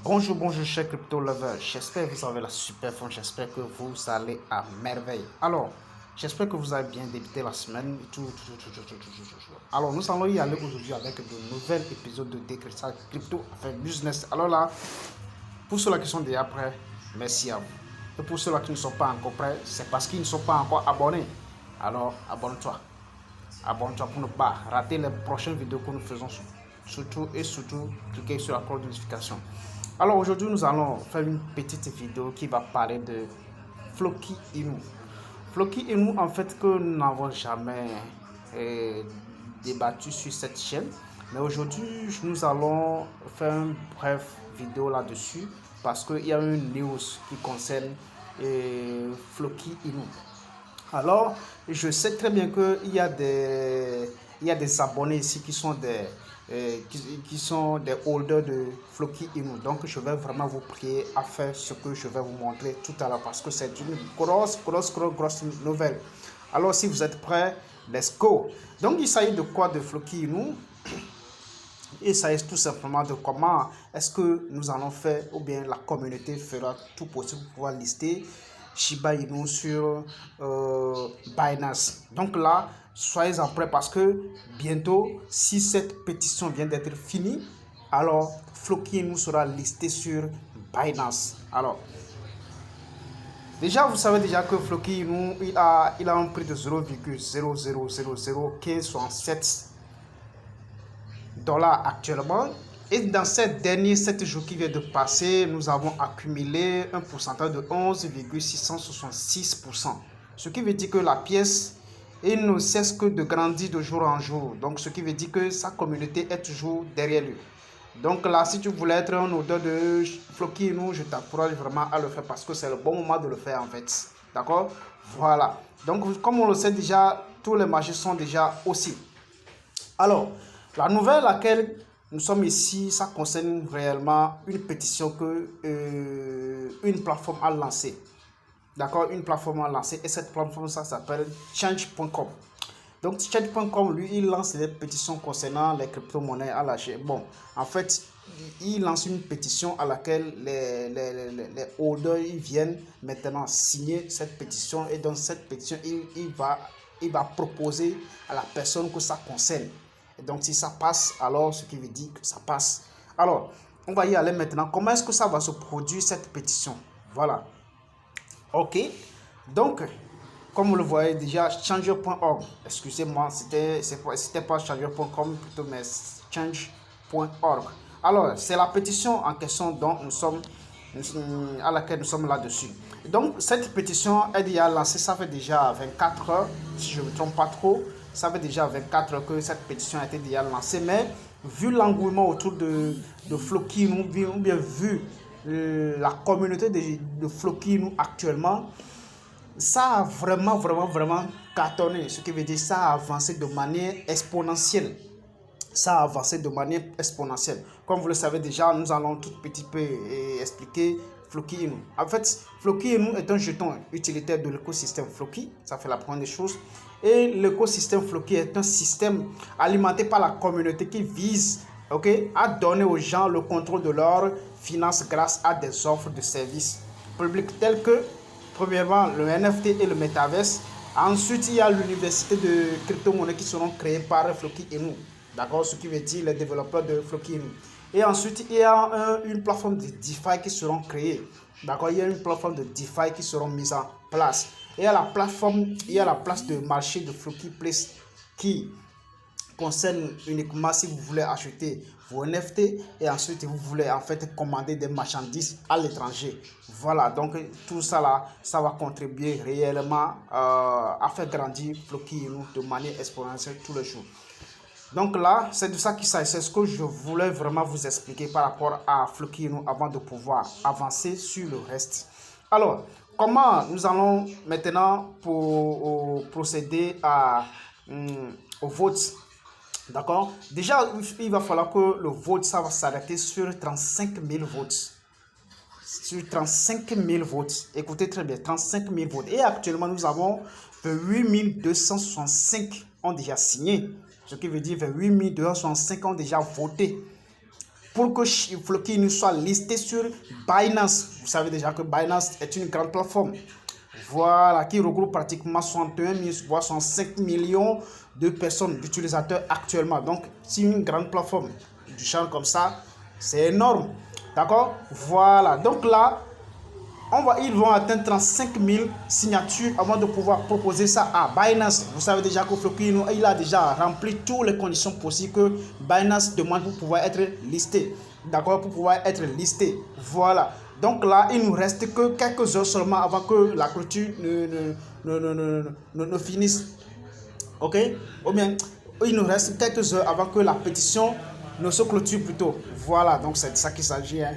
Bonjour chers crypto lovers, j'espère que vous avez la super forme, j'espère que vous allez à merveille. Alors, j'espère que vous avez bien débuté la semaine. Alors, nous allons y aller aujourd'hui avec de nouveaux épisodes de décryptage crypto, enfin business. Alors là, pour ceux-là qui sont déjà prêts, merci à vous. Et pour ceux-là qui ne sont pas encore prêts, c'est parce qu'ils ne sont pas encore abonnés. Alors, abonne-toi. Abonne-toi pour ne pas rater les prochaines vidéos que nous faisons surtout cliquez sur la cloche de notification. Alors aujourd'hui nous allons faire une petite vidéo qui va parler de Floki Inu. Floki Inu en fait que nous n'avons jamais débattu sur cette chaîne, mais aujourd'hui nous allons faire une brève vidéo là-dessus parce qu'il y a une news qui concerne Floki Inu. Alors, je sais très bien qu'il y a des abonnés ici qui sont des holders de Floki Inu. Donc, je vais vraiment vous prier à faire ce que je vais vous montrer tout à l'heure parce que c'est une grosse nouvelle. Alors, si vous êtes prêts, let's go. Donc, il s'agit de quoi de Floki Inu? Il s'agit tout simplement de comment est-ce que nous allons faire, ou bien la communauté fera tout possible pour pouvoir lister Shiba Inu sur Binance. Donc là, soyez-en prêts parce que bientôt, si cette pétition vient d'être finie, alors Floki Inu sera listé sur Binance. Alors, déjà, vous savez déjà que Floki Inu, il a un prix de 0,0001567 $ actuellement. Et dans ces derniers 7 jours qui viennent de passer, nous avons accumulé un pourcentage de 11,666%. Ce qui veut dire que la pièce ne cesse que de grandir de jour en jour. Donc ce qui veut dire que sa communauté est toujours derrière lui. Donc là, si tu voulais être un auteur de Floki Inu, je t'encourage vraiment à le faire parce que c'est le bon moment de le faire en fait. D'accord? Voilà. Donc comme on le sait déjà, tous les marchés sont déjà aussi. Alors, la nouvelle à laquelle nous sommes ici, ça concerne réellement une pétition que une plateforme a lancée. D'accord, une plateforme a lancée et cette plateforme, ça s'appelle Change.com. Donc, Change.com, lui, il lance des pétitions concernant les crypto-monnaies à lâcher. Bon, en fait, il lance une pétition à laquelle les holders ils viennent maintenant signer cette pétition et dans cette pétition, il va proposer à la personne que ça concerne. Et donc, si ça passe, alors ce qui veut dire que ça passe. Alors, on va y aller maintenant. Comment est-ce que ça va se produire, cette pétition? Voilà. OK. Donc, comme vous le voyez déjà, changer.org. Excusez-moi, c'était pas changer.com plutôt, mais change.org. Alors, c'est la pétition en question dont à laquelle nous sommes là-dessus. Donc, cette pétition est déjà lancée, ça fait déjà 24 heures, si je ne me trompe pas trop. Ça fait déjà 24 heures que cette pétition a été déjà lancée, mais vu l'engouement autour de Floki Inu, ou bien vu la communauté de Floki Inu actuellement, ça a vraiment cartonné, ce qui veut dire ça a avancé de manière exponentielle. Ça a avancé de manière exponentielle. Comme vous le savez déjà, nous allons tout petit peu expliquer Floki Inu. En fait, Floki Inu est un jeton utilitaire de l'écosystème Floki. Ça fait la première des choses. Et l'écosystème Floki est un système alimenté par la communauté qui vise à donner aux gens le contrôle de leurs finances grâce à des offres de services publics tels que, premièrement, le NFT et le Metaverse. Ensuite, il y a l'université de crypto-monnaies qui seront créées par Floki Inu. D'accord, ce qui veut dire les développeurs de Floki Inu. Et ensuite, il y a une plateforme de DeFi qui seront créées. D'accord, il y a une plateforme de DeFi qui seront mises en place. Et à la plateforme, il y a la place de marché de Floki Place qui concerne uniquement si vous voulez acheter vos NFT et ensuite vous voulez en fait commander des marchandises à l'étranger. Voilà, donc tout ça là, ça va contribuer réellement à faire grandir Floki Inu de manière exponentielle tous les jours. Donc là, c'est de ça qu'il s'agit. C'est ce que je voulais vraiment vous expliquer par rapport à Floki Inu avant de pouvoir avancer sur le reste. Alors, comment nous allons maintenant procéder au vote? D'accord? Déjà, il va falloir que le vote, ça va s'arrêter sur 35 000 votes. sur 35 000 votes. Écoutez très bien, 35 000 votes. Et actuellement, nous avons 28 265 ont déjà signé. Ce qui veut dire 28 265 ont déjà voté pour que Floki nous soit listé sur Binance. Vous savez déjà que Binance est une grande plateforme. Voilà, qui regroupe pratiquement 61 000, voire 65 millions de personnes, d'utilisateurs actuellement. Donc, c'est une grande plateforme du genre comme ça. C'est énorme. D'accord? Voilà. Donc là, ils vont atteindre 35 000 signatures avant de pouvoir proposer ça à Binance. Vous savez déjà que Floki, il a déjà rempli toutes les conditions possibles que Binance demande pour pouvoir être listé. D'accord? Pour pouvoir être listé. Voilà. Donc là, il nous reste que quelques heures seulement avant que la clôture ne finisse. Ok? Ou bien, il nous reste quelques heures avant que la pétition ne se clôture plutôt. Voilà, donc c'est de ça qu'il s'agit. Hein?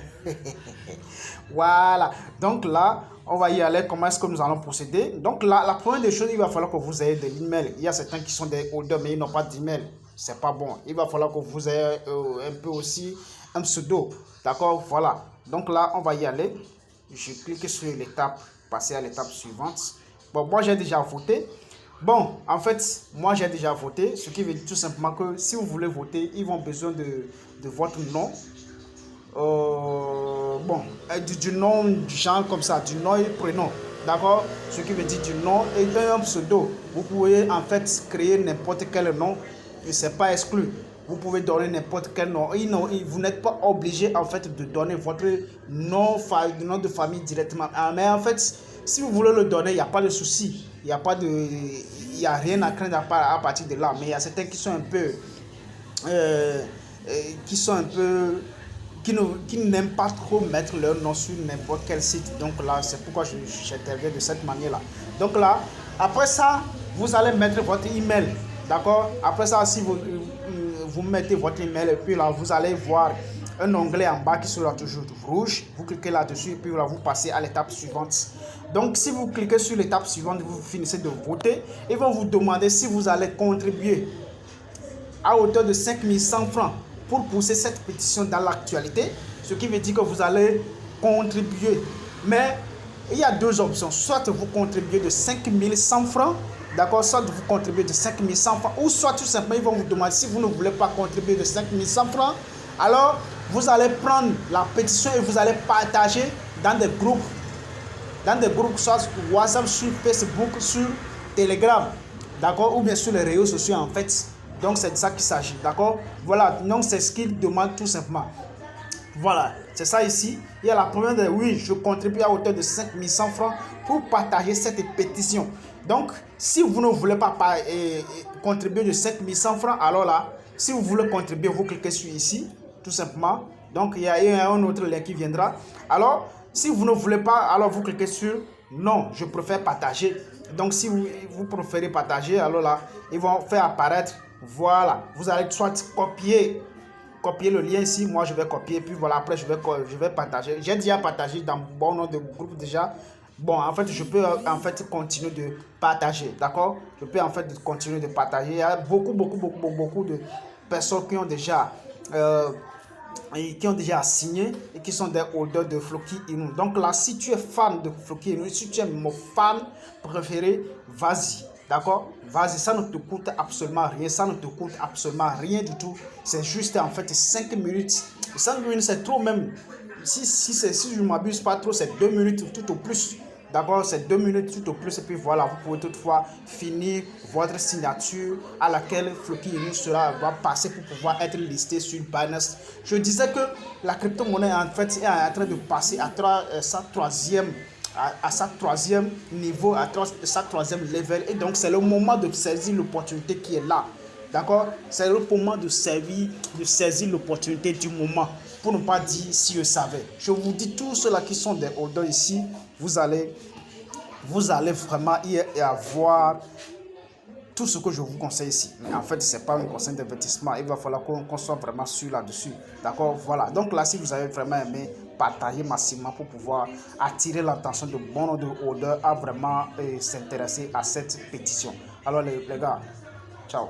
Voilà. Donc là, on va y aller. Comment est-ce que nous allons procéder? Donc là, la première des choses, il va falloir que vous ayez de l'email. Il y a certains qui sont des holders, mais ils n'ont pas d'email. C'est pas bon. Il va falloir que vous ayez un peu aussi un pseudo. D'accord? Voilà. Donc là, on va y aller. Je clique sur l'étape, passer à l'étape suivante. Bon, moi, j'ai déjà voté. Bon, en fait, moi, j'ai déjà voté. Ce qui veut dire tout simplement que si vous voulez voter, ils vont besoin de votre nom. Du nom, du genre comme ça, du nom et prénom. D'accord? Ce qui veut dire du nom et d'un pseudo. Vous pouvez en fait créer n'importe quel nom. Et ce n'est pas exclu. Vous pouvez donner n'importe quel nom. Vous n'êtes pas obligé en fait de donner votre nom de famille directement. Mais en fait, si vous voulez le donner, il n'y a pas de souci. Il n'y a rien à craindre à partir de là. Mais il y a certains qui sont un peu qui n'aiment pas trop mettre leur nom sur n'importe quel site. Donc là, c'est pourquoi j'interviens de cette manière-là. Donc là, après ça, vous allez mettre votre email. D'accord? Après ça, si vous mettez votre email et puis là, vous allez voir un onglet en bas qui sera toujours rouge. Vous cliquez là-dessus et puis là, vous passez à l'étape suivante. Donc, si vous cliquez sur l'étape suivante, vous finissez de voter. Ils vont vous demander si vous allez contribuer à hauteur de 5 100 francs pour pousser cette pétition dans l'actualité, ce qui veut dire que vous allez contribuer. Mais il y a deux options. Soit vous contribuez de 5 100 francs, d'accord, soit vous contribuez de 5 100 francs, ou soit tout simplement, ils vont vous demander si vous ne voulez pas contribuer de 5 100 francs, alors vous allez prendre la pétition et vous allez partager dans des groupes, soit sur WhatsApp, sur Facebook, sur Telegram, d'accord, ou bien sur les réseaux sociaux en fait. Donc, c'est de ça qu'il s'agit, d'accord? Voilà, donc c'est ce qu'il demande tout simplement. Voilà, c'est ça ici. Il y a la première de oui, je contribue à hauteur de 5 100 francs pour partager cette pétition. Donc, si vous ne voulez pas contribuer de 5 100 francs, alors là, si vous voulez contribuer, vous cliquez sur ici, tout simplement. Donc, il y a un autre lien qui viendra. Alors, si vous ne voulez pas, alors vous cliquez sur non, je préfère partager. Donc, si vous préférez partager, alors là, ils vont faire apparaître. Voilà, vous allez soit copier le lien ici. Moi, je vais copier. Puis voilà, après, je vais partager. J'ai déjà partagé dans bon nombre de groupes déjà. Bon, en fait, je peux en fait continuer de partager. D'accord? Je peux en fait continuer de partager. Il y a beaucoup de personnes qui ont déjà signé et qui sont des holders de Floki Inu. Donc là, si tu es fan de Floki Inu, si tu es mon fan préféré, vas-y. D'accord? Vas-y, ça ne te coûte absolument rien. Ça ne te coûte absolument rien du tout. C'est juste en fait 5 minutes. 5 minutes, c'est trop même. Si je ne m'abuse pas trop, c'est 2 minutes tout au plus. D'accord, c'est 2 minutes tout au plus. Et puis voilà, vous pouvez toutefois finir votre signature à laquelle Floki Inu va passer pour pouvoir être listé sur Binance. Je disais que la crypto-monnaie en fait est en train de passer à sa troisième niveau, à sa troisième level. Et donc, c'est le moment de saisir l'opportunité qui est là. D'accord? C'est le moment de saisir l'opportunité du moment. Pour ne pas dire si je savais. Je vous dis, tous ceux-là qui sont des holders ici, vous allez vraiment y avoir tout ce que je vous conseille ici. Mais en fait, ce n'est pas un conseil d'investissement. Il va falloir qu'on soit vraiment sûr là-dessus. D'accord? Voilà. Donc là, si vous avez vraiment aimé, partagez massivement pour pouvoir attirer l'attention de bon nombre de holders à vraiment s'intéresser à cette pétition. Alors les gars, ciao.